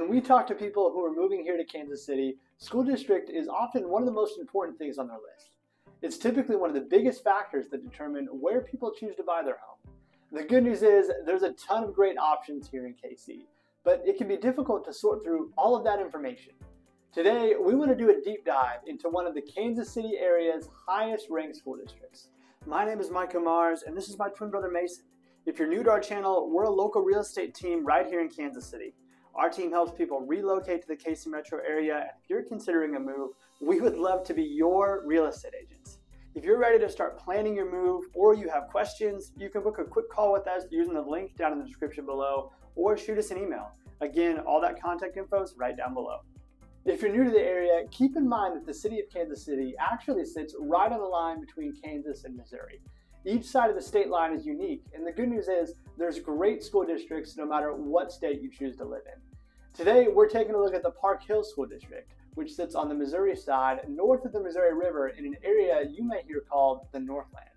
When we talk to people who are moving here to Kansas City, school district is often one of the most important things on their list. It's typically one of the biggest factors that determine where people choose to buy their home. The good news is there's a ton of great options here in KC, but it can be difficult to sort through all of that information. Today, we want to do a deep dive into one of the Kansas City area's highest ranked school districts. My name is Micah Mars, and this is my twin brother Mason. If you're new to our channel, we're a local real estate team right here in Kansas City. Our team helps people relocate to the KC metro area, and if you're considering a move, we would love to be your real estate agents. If you're ready to start planning your move or you have questions, you can book a quick call with us using the link down in the description below or shoot us an email. Again, all that contact info is right down below. If you're new to the area, keep in mind that the city of Kansas City actually sits right on the line between Kansas and Missouri. Each side of the state line is unique, and the good news is there's great school districts no matter what state you choose to live in. Today, we're taking a look at the Park Hill School District, which sits on the Missouri side north of the Missouri River in an area you may hear called the Northland.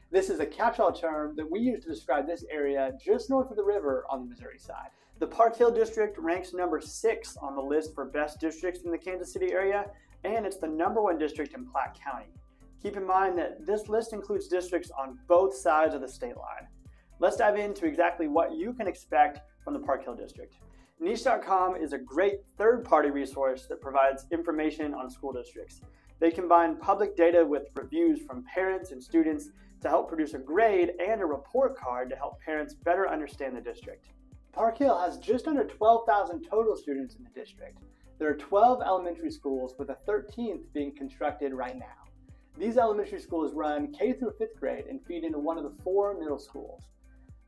This is a catch-all term that we use to describe this area just north of the river on the Missouri side. The Park Hill District ranks number 6 on the list for best districts in the Kansas City area, and it's the number 1 district in Platte County. Keep in mind that this list includes districts on both sides of the state line. Let's dive into exactly what you can expect from the Park Hill District. Niche.com is a great third-party resource that provides information on school districts. They combine public data with reviews from parents and students to help produce a grade and a report card to help parents better understand the district. Park Hill has just under 12,000 total students in the district. There are 12 elementary schools, with a 13th being constructed right now. These elementary schools run K through 5th grade and feed into one of the 4 middle schools.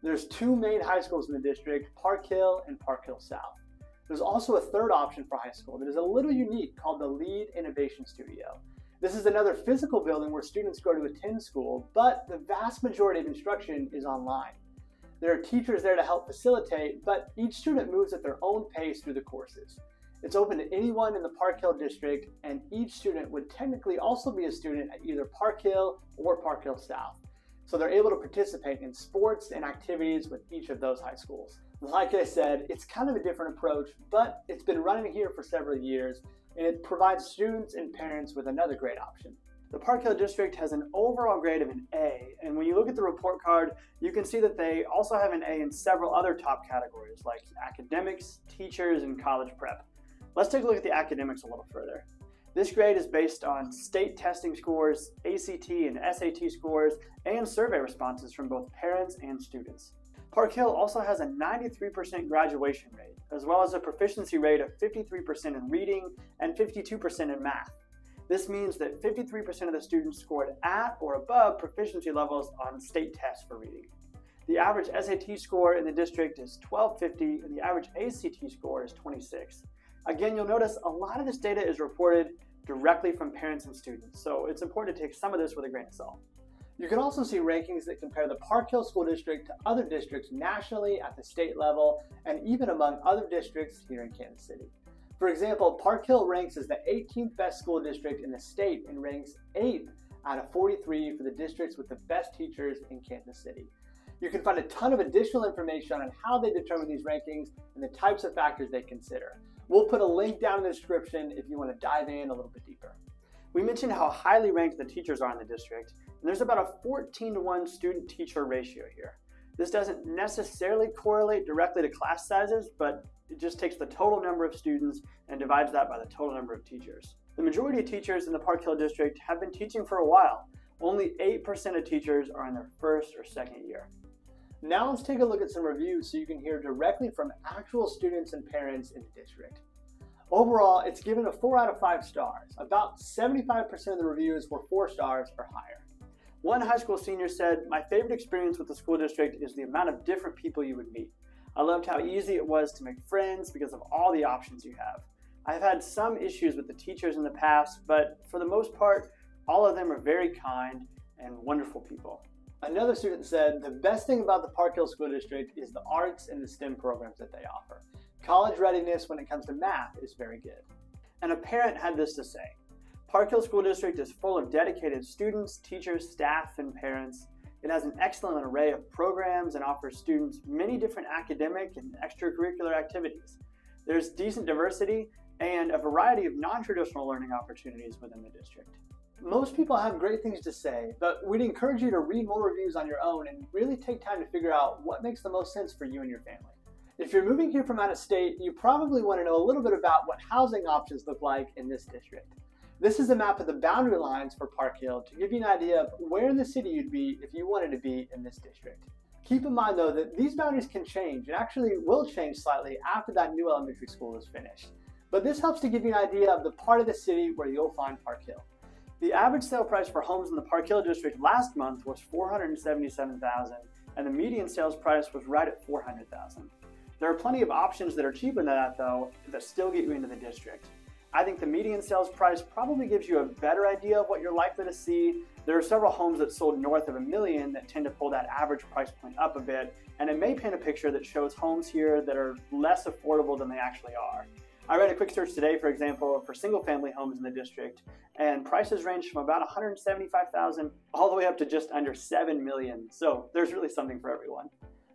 There's 2 main high schools in the district, Park Hill and Park Hill South. There's also a third option for high school that is a little unique called the Lead Innovation Studio. This is another physical building where students go to attend school, but the vast majority of instruction is online. There are teachers there to help facilitate, but each student moves at their own pace through the courses. It's open to anyone in the Park Hill district, and each student would technically also be a student at either Park Hill or Park Hill South. So they're able to participate in sports and activities with each of those high schools. Like I said, it's kind of a different approach, but it's been running here for several years, and it provides students and parents with another great option. The Park Hill District has an overall grade of an A, and when you look at the report card, you can see that they also have an A in several other top categories like academics, teachers, and college prep. Let's take a look at the academics a little further. This grade is based on state testing scores, ACT and SAT scores, and survey responses from both parents and students. Park Hill also has a 93% graduation rate, as well as a proficiency rate of 53% in reading and 52% in math. This means that 53% of the students scored at or above proficiency levels on state tests for reading. The average SAT score in the district is 1250, and the average ACT score is 26. Again, you'll notice a lot of this data is reported directly from parents and students, so it's important to take some of this with a grain of salt. You can also see rankings that compare the Park Hill School District to other districts nationally at the state level and even among other districts here in Kansas City. For example, Park Hill ranks as the 18th best school district in the state and ranks 8th out of 43 for the districts with the best teachers in Kansas City. You can find a ton of additional information on how they determine these rankings and the types of factors they consider. We'll put a link down in the description if you want to dive in a little bit deeper. We mentioned how highly ranked the teachers are in the district, and there's about a 14-to-1 student-teacher ratio here. This doesn't necessarily correlate directly to class sizes, but it just takes the total number of students and divides that by the total number of teachers. The majority of teachers in the Park Hill District have been teaching for a while. Only 8% of teachers are in their first or second year. Now let's take a look at some reviews so you can hear directly from actual students and parents in the district. Overall, it's given a 4 out of 5 stars. About 75% of the reviews were 4 stars or higher. One high school senior said, "My favorite experience with the school district is the amount of different people you would meet. I loved how easy it was to make friends because of all the options you have. I've had some issues with the teachers in the past, but for the most part, all of them are very kind and wonderful people." Another student said, "The best thing about the Park Hill School District is the arts and the STEM programs that they offer. College readiness when it comes to math is very good." And a parent had this to say, "Park Hill School District is full of dedicated students, teachers, staff, and parents. It has an excellent array of programs and offers students many different academic and extracurricular activities. There's decent diversity and a variety of non-traditional learning opportunities within the district. Most people have great things to say, but we'd encourage you to read more reviews on your own and really take time to figure out what makes the most sense for you and your family. If you're moving here from out of state, you probably want to know a little bit about what housing options look like in this district. This is a map of the boundary lines for Park Hill to give you an idea of where in the city you'd be if you wanted to be in this district. Keep in mind though that these boundaries can change and actually will change slightly after that new elementary school is finished. But this helps to give you an idea of the part of the city where you'll find Park Hill. The average sale price for homes in the Park Hill district last month was $477,000 and the median sales price was right at $400,000. There are plenty of options that are cheaper than that though that still get you into the district. I think the median sales price probably gives you a better idea of what you're likely to see. There are several homes that sold north of $1 million that tend to pull that average price point up a bit, and it may paint a picture that shows homes here that are less affordable than they actually are. I ran a quick search today, for example, for single-family homes in the district, and prices range from about $175,000 all the way up to just under $7 million. So there's really something for everyone.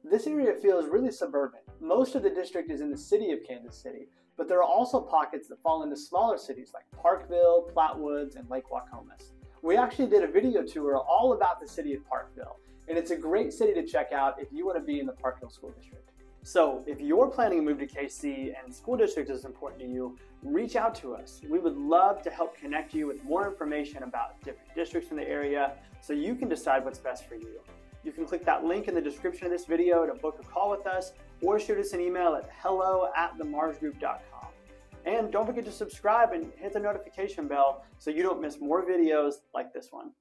This area feels really suburban. Most of the district is in the city of Kansas City, but there are also pockets that fall into smaller cities like Parkville, Flatwoods, and Lake Waukomis. We actually did a video tour all about the city of Parkville, and it's a great city to check out if you want to be in the Park Hill School District. So if you're planning to move to KC and school district is important to you, reach out to us. We would love to help connect you with more information about different districts in the area so you can decide what's best for you. You can click that link in the description of this video to book a call with us or shoot us an email at hello@themarsgroup.com. And don't forget to subscribe and hit the notification bell so you don't miss more videos like this one.